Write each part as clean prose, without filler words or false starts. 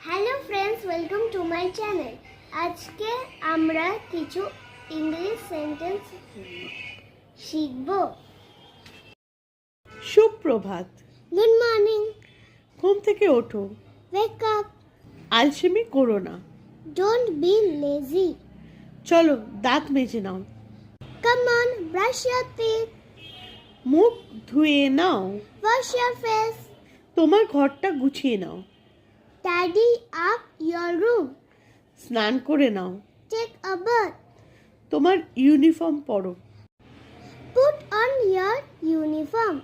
Hello friends, welcome to my channel. আজকে আমরা কিছু ইংলিশ সেন্টেন্স শিখব। সুপ্রভাত। Good morning. ঘুম থেকে ওঠো। Wake up. আলসেমি করো না। Don't be lazy. চলো দাঁত মেজে নাও। Come on, brush your teeth. মুখ ধুয়ে নাও। Wash your face. তোমার ঘরটা গুছিয়ে নাও। Tidy up your room. স্নান করে নাও। Take a bath. তোমার ইউনিফর্ম পরো। Put on your uniform.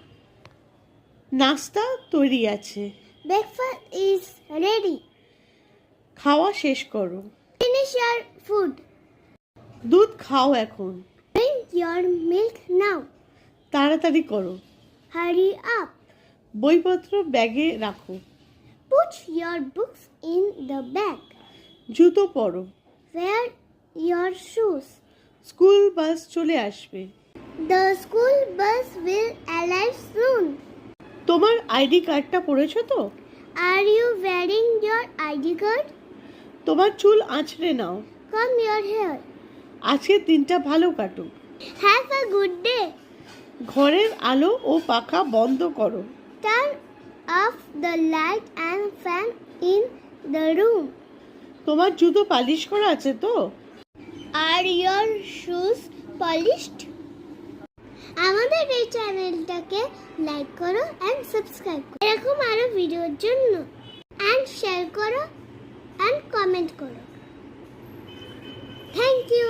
নাস্তা তৈরি আছে। Breakfast is ready. খাওয়া শেষ করো। Finish your food. দুধ খাও এখন। ড্রিঙ্ক ইয়োর মিল্ক নাও। তাড়াতাড়ি করো। Hurry up. বইপত্র ব্যাগে রাখো। Put your books in the bag. জুতো পরো। Wear your shoes. School bus চলে আসবে। The school bus will arrive soon. তোমার আইডি কার্ডটা পড়েছো তো? Are you wearing your ID card? তোমার চুল আঁচড়ে নাও। Comb your hair. আজকের দিনটা ভালো কাটুক। Have a good day. ঘরের আলো ও পাখা বন্ধ করো। Turn off the light and fan in the room. তোমার জুতো পালিশ করা আছে তো? Are your shoes polished? আমাদের এই চ্যানেলটাকে লাইক করো এন্ড সাবস্ক্রাইব করো এরকম আরো ভিডিওর জন্য, এন্ড শেয়ার করো এন্ড কমেন্ট করো। Thank you.